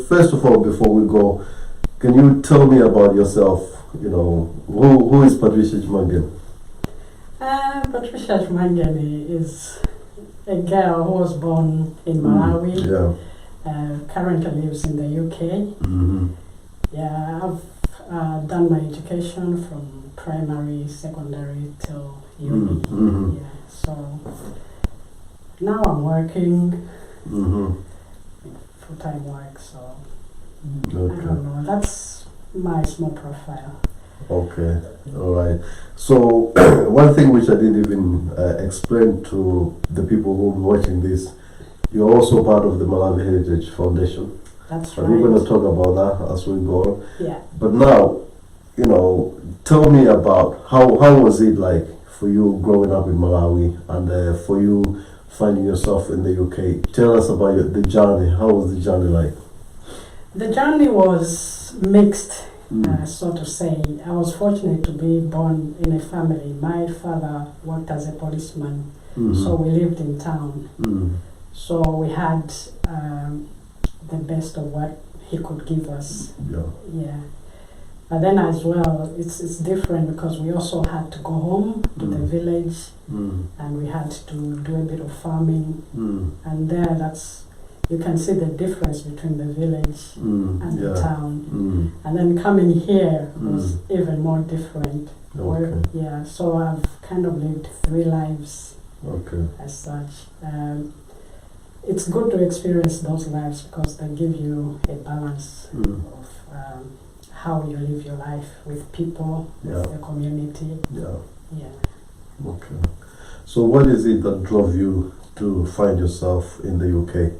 First of all, before we go, can you tell me about yourself? You know, who is Patricia Chmangen? Patricia Chmangen is a girl who was born in Maravi. Currently lives in the UK. Yeah, I've done my education from primary, secondary till uni. Yeah, so now I'm working full-time work. So I don't know. That's my small profile. Okay, all right. So one thing which I didn't even explain to the people who will be watching this, you're also part of the Maravi Heritage Foundation. That's right. We're going to talk about that as we go on. Yeah. But now, you know, tell me about how was it like for you growing up in Malawi and for you finding yourself in the UK. Tell us about the journey. How was the journey like? The journey was mixed. So to say, I was fortunate to be born in a family. My father worked as a policeman, so we lived in town. So we had the best of what he could give us. Yeah. But then as well, it's different because we also had to go home to the village, and we had to do a bit of farming. And there, you can see the difference between the village and the town. And then coming here was even more different. Yeah, so I've kind of lived 3 lives as such. It's good to experience those lives because they give you a balance of how you live your life with people, with the community. Okay. So what is it that drove you to find yourself in the UK?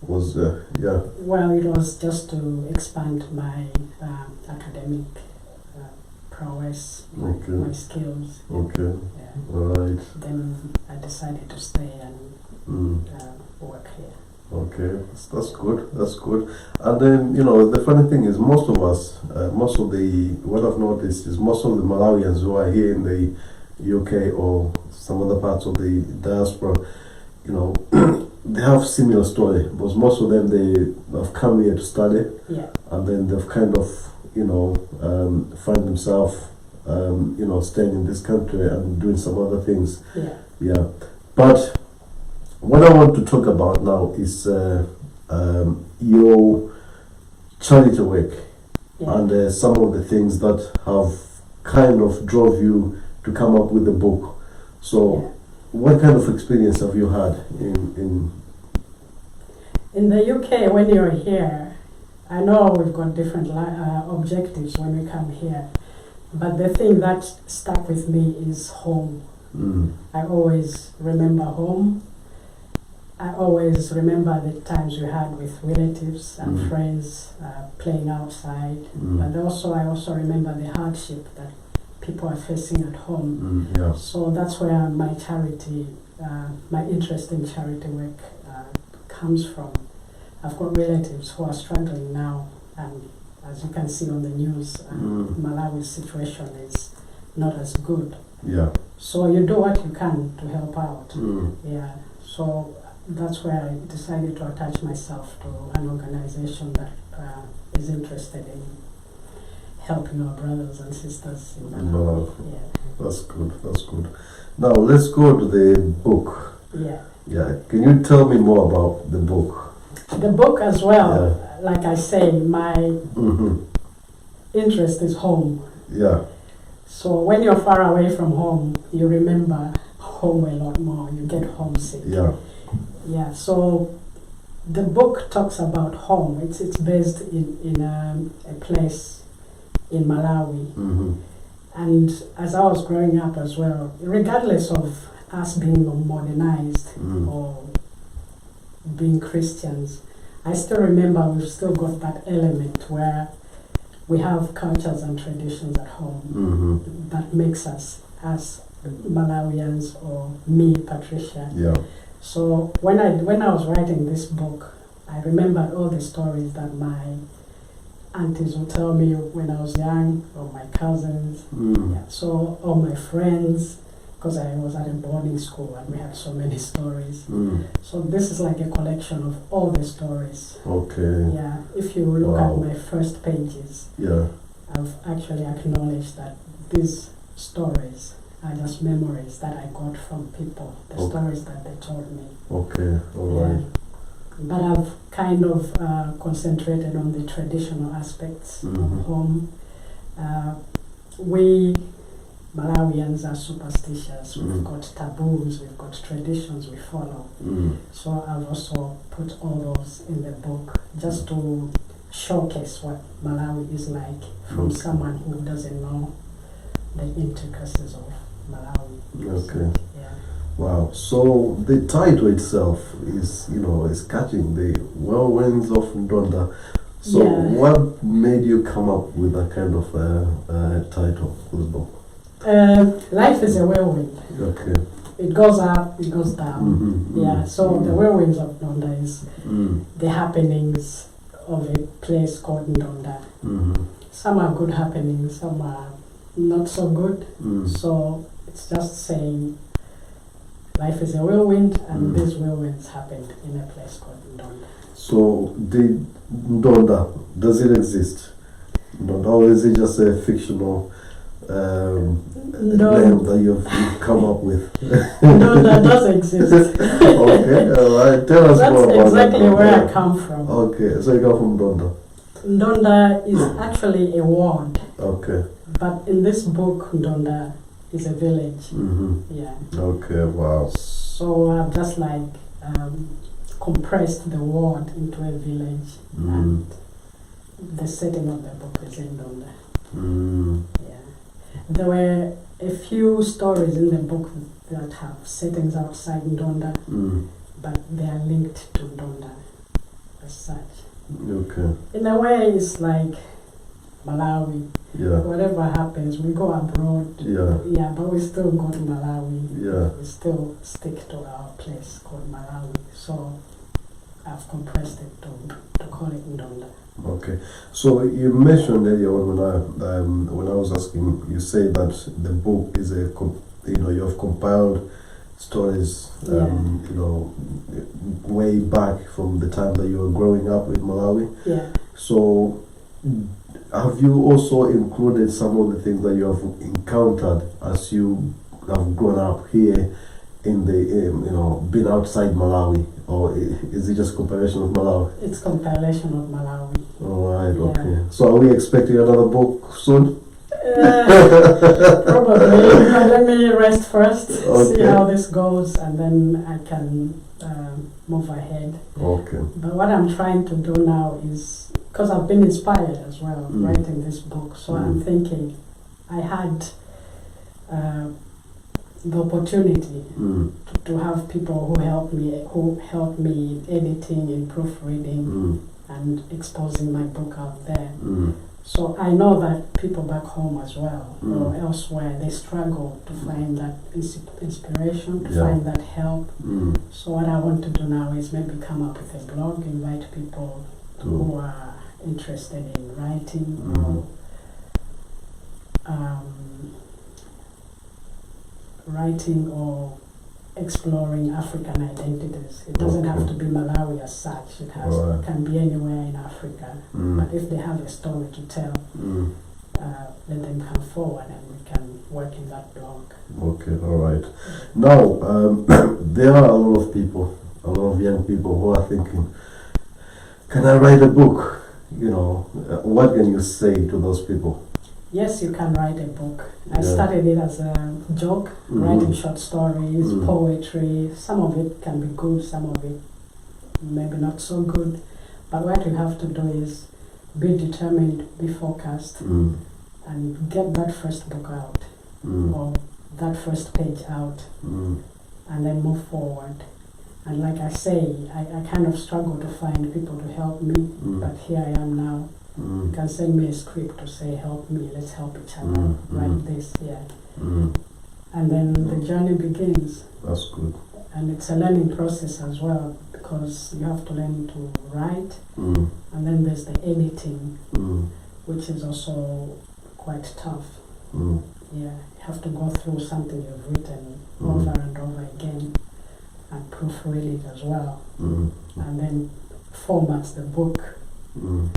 Well, it was just to expand my academic prowess, my skills. Right. Then I decided to stay and work here. Okay, that's good. And then, you know, the funny thing is most of us, what I've noticed is most of the Malawians who are here in the UK or some other parts of the diaspora, you know, they have similar story, because most of them, they have come here to study, and then they've kind of, you know, find themselves, you know, staying in this country and doing some other things. But what I want to talk about now is your charity work and some of the things that have kind of drove you to come up with the book. So what kind of experience have you had in the UK when you're here? I know we've got different objectives when we come here, but the thing that stuck with me is home. I always remember home. I always remember the times we had with relatives and friends playing outside, but I also remember the hardship that people are facing at home. So that's where my charity, my interest in charity work comes from. I've got relatives who are struggling now, and as you can see on the news, Malawi's situation is not as good. So you do what you can to help out. So that's where I decided to attach myself to an organization that is interested in helping our brothers and sisters in Malawi. That's good. Now let's go to the book. Can you tell me more about the book? The book as well, like I say, my interest is home. So when you're far away from home, you remember home a lot more. You get homesick. So the book talks about home. It's based in a place in Malawi. And as I was growing up as well, regardless of us being modernized or being Christians, I still remember we've still got that element where we have cultures and traditions at home that makes us as Malawians, or me, Patricia. So when I was writing this book, I remembered all the stories that my aunties would tell me when I was young, or my cousins. So all my friends, because I was at a boarding school and we had so many stories. Mm. So this is like a collection of all the stories. Okay. Yeah, if you look Wow. at my first pages, Yeah. I've actually acknowledged that these stories are just memories that I got from people, the Okay. stories that they told me. Okay. All right. But I've kind of concentrated on the traditional aspects Mhm. of home. We Malawians are superstitious. We've got taboos, we've got traditions we follow. Mm. So I've also put all those in the book just to showcase what Malawi is like from Okay. someone who doesn't know the intricacies of Malawi. Okay. Yeah. Wow. So the title itself is, is catching, the whirlwinds of Ndonda. So Yeah. what made you come up with that kind of title for the book? Life is a whirlwind. Okay. It goes up, it goes down. Mm-hmm. Yeah, so the whirlwinds of Ndonda is Mm. the happenings of a place called Ndonda. Mm-hmm. Some are good happenings, some are not so good. Mm. So it's just saying life is a whirlwind, and Mm. these whirlwinds happened in a place called Ndonda. So the Ndonda, does it exist? Ndonda, or is it just a fictional name that you've come up with? Ndonda does exist. Okay, all right. Tell us That's more about exactly that. where I come from. Okay, so you come from Ndonda. Ndonda is actually a ward, Okay. but in this book, Ndonda is a village. Mm-hmm. Yeah. Okay, wow. So I've just like compressed the ward into a village, Mm. and the setting of the book is in Ndonda. Mm. Yeah. There were a few stories in the book that have settings outside Ndonda, Mm. but they are linked to Ndonda as such. Okay, In a way, it's like Malawi. yeah, Whatever happens, we go abroad. yeah, Yeah, but we still go to Malawi. yeah. We still stick to our place called Maravi. So I've compressed it to call it Ndonda. Okay, so you mentioned earlier when I was asking, you say that the book is you have compiled stories, way back from the time that you were growing up in Malawi. Yeah. So, have you also included some of the things that you have encountered as you have grown up here in the, been outside Malawi, or is it just compilation of Malawi? It's compilation of Malawi. All right, Yeah. okay. So, are we expecting another book soon? Probably. Let me rest first, see Okay. how this goes, and then I can move ahead. Okay. But what I'm trying to do now is, because I've been inspired as well Mm. writing this book, so I'm thinking I had the opportunity Mm. to have people who help me in editing and proofreading Mm. and exposing my book out there. Mm. So I know that people back home as well or Mm. elsewhere, they struggle to find that inspiration, to Yeah. find that help. Mm. So what I want to do now is maybe come up with a blog, invite people who are interested in writing or writing or exploring African identities. It doesn't have to be Malawi as such. It can be anywhere in Africa. But if they have a story to tell, let them come forward and we can work in that blog. Okay, all right. Now, there are a lot of people, a lot of young people who are thinking, can I write a book? What can you say to those people? Yes, you can write a book. I Yeah. started it as a joke, writing short stories, poetry. Some of it can be good, some of it maybe not so good. But what you have to do is be determined, be focused, and get that first book out, or that first page out, and then move forward. And like I say, I kind of struggle to find people to help me, but here I am now. You can send me a script to say, help me, let's help each other, write this, and then the journey begins. That's good. And it's a learning process as well, because you have to learn to write, and then there's the editing, which is also quite tough. Yeah, you have to go through something you've written over and over again and proofread it as well, and then format the book, and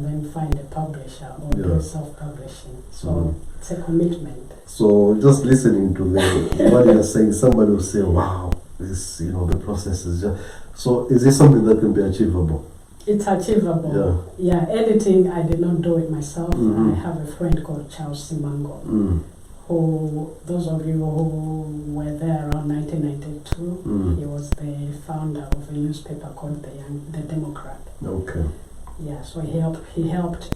then find a publisher or do self-publishing. So it's a commitment. So just listening to what you're saying, somebody will say, "Wow, this the process is just." So is this something that can be achievable? It's achievable. Yeah, editing, I did not do it myself. I have a friend called Charles Simango, who, those of you who were there around 1992, he was the founder of a newspaper called The Democrat. Okay. Yeah, so he helped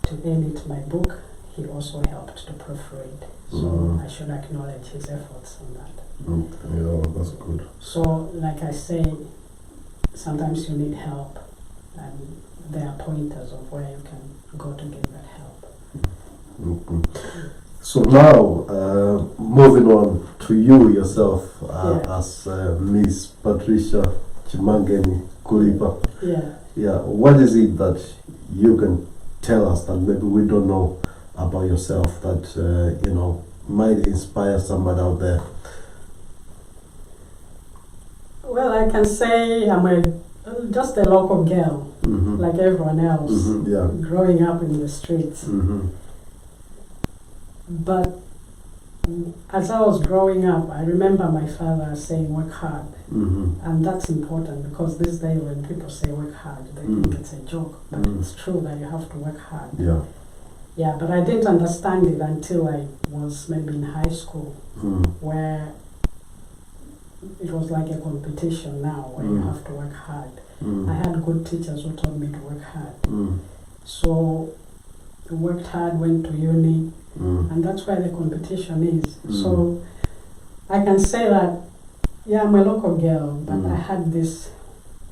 to edit my book. He also helped to proofread. So I should acknowledge his efforts on that. Okay, yeah, that's good. So, like I say, sometimes you need help, and there are pointers of where you can go to get that help. So now, moving on to you yourself as Miss Patricia Chimangeni Kulipa. Yeah. What is it that you can tell us that maybe we don't know about yourself that might inspire somebody out there? Well, I can say I'm just a local girl, like everyone else, growing up in the streets. But as I was growing up, I remember my father saying, "Work hard," and that's important because these days when people say work hard, they think it's a joke, but it's true that you have to work hard. Yeah, but I didn't understand it until I was maybe in high school, where it was like a competition now where you have to work hard. I had good teachers who told me to work hard. So I worked hard, went to uni, and that's where the competition is. So I can say that, I'm a local girl, but I had this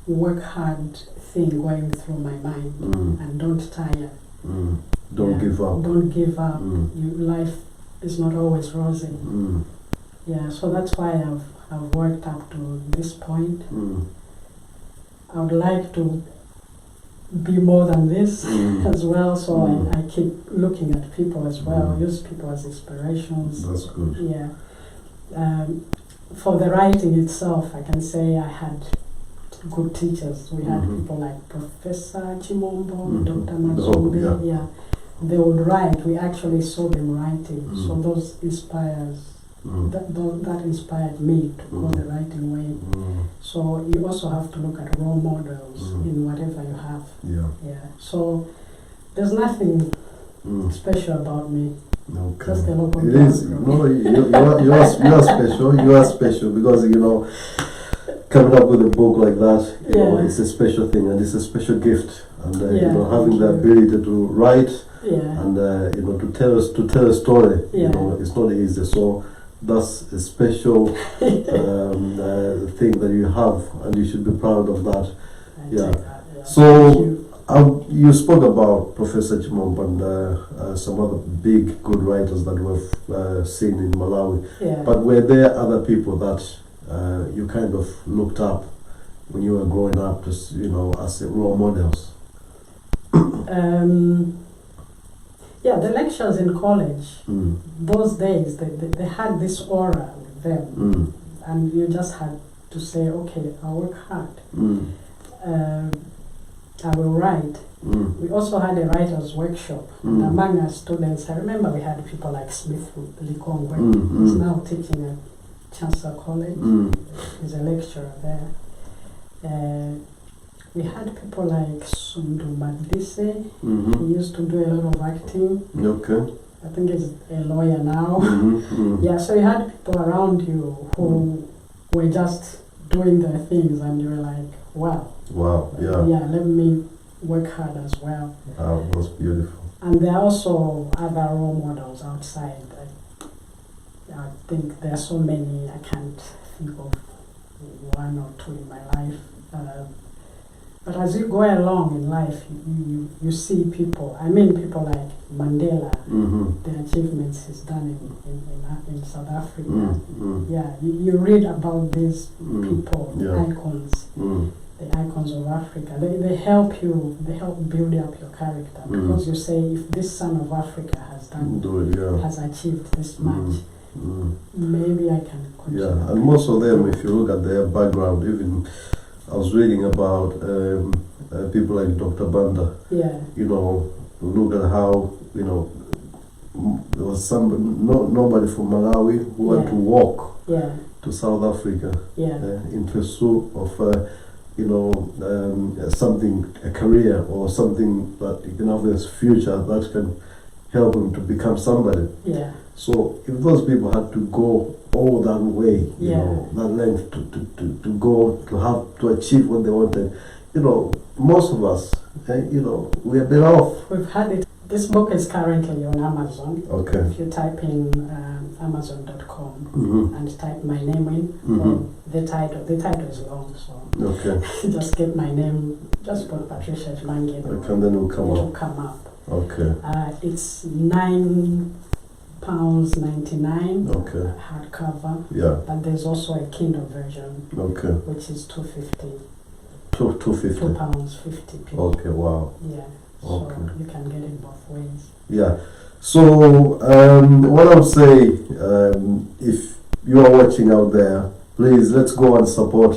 work hard thing going through my mind, and don't tire. Don't give up. Don't give up. Life is not always rosy. So that's why I've worked up to this point. I would like to be more than this as well, so I keep looking at people as well, use people as inspirations. That's good. For the writing itself, I can say I had good teachers. We had people like Professor Chimombo, Dr. Mazumbe. They would write. We actually saw them writing, so those inspires. That inspired me to go the writing way. So you also have to look at role models in whatever you have. So there's nothing special about me. Okay. Just a local it is. No, you are special. You are special because coming up with a book like that, it's a special thing and it's a special gift. And having the ability to write and to tell a story, it's not easy. So that's a special thing that you have, and you should be proud of that. So you spoke about Professor Chimombo and some other big good writers that we've seen in Malawi. But were there other people that you kind of looked up when you were growing up, just as role models? The lectures in college, those days, they had this aura with them, and you just had to say, okay, I'll work hard, I will write. We also had a writer's workshop, and among our students, I remember we had people like Smith Likongwe, who's now teaching at Chancellor College, he's a lecturer there. We had people like Sundu Madise. He used to do a lot of acting. I think he's a lawyer now. So you had people around you who were just doing their things, and you were like, wow. Let me work hard as well. That's beautiful. And there are also other role models outside. I think there are so many, I can't think of one or two in my life. But as you go along in life, you see people. I mean, people like Mandela, the achievements he's done in South Africa. You read about these people, icons. the icons of Africa. They help you. They help build up your character because you say, if this son of Africa has done, has achieved this much, maybe I can continue. Yeah, and most of them, if you look at their background, even I was reading about people like Dr. Banda. Yeah. You know, look at how, you know, there was nobody from Malawi who had to walk to South Africa in pursuit of you know, something, a career or something that you can have this future that can help him to become somebody. Yeah. So if those people had to go all that way, you know, that length to go to achieve what they wanted, you know, most of us, you know, we are better off. We've had it. This book is currently on Amazon. Okay. If you type in Amazon.com and type my name in, the title is long, so just get my name, just put Patricia Chimangi, and then it will come up. Okay. It's £9.99 hardcover. Yeah. But there's also a Kindle version. Okay. Which is £2.50. £2.50. Okay. Wow. Yeah. So you can get it both ways. Yeah. So what I'm saying, if you are watching out there, please let's go and support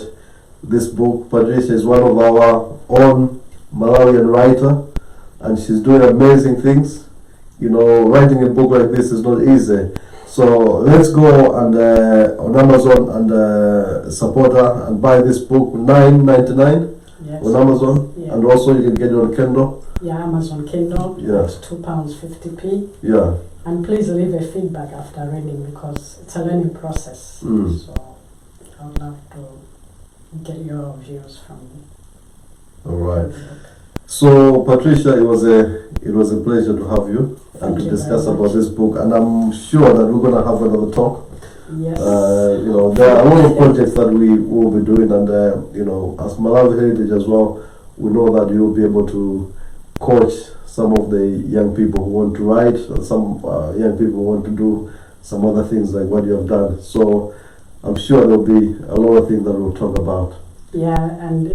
this book. Patricia is one of our own Malawian writer, and she's doing amazing things. You know, writing a book like this is not easy. So let's go and on Amazon and support her and buy this book, $9.99 on Amazon, and also you can get it on Kindle. Yeah, Amazon Kindle. Yeah. It's £2.50. Yeah. And please leave a feedback after reading because it's a learning process. So I would love to get your views from you. All right. So Patricia, it was a pleasure to have you and to discuss about this book, and I'm sure that we're gonna have another talk. Yes. You know, there are a lot of projects that we will be doing, and you know, as Malawi Heritage as well, we know that you'll be able to coach some of the young people who want to write, and some young people who want to do some other things like what you have done. So I'm sure there'll be a lot of things that we'll talk about. Yeah, and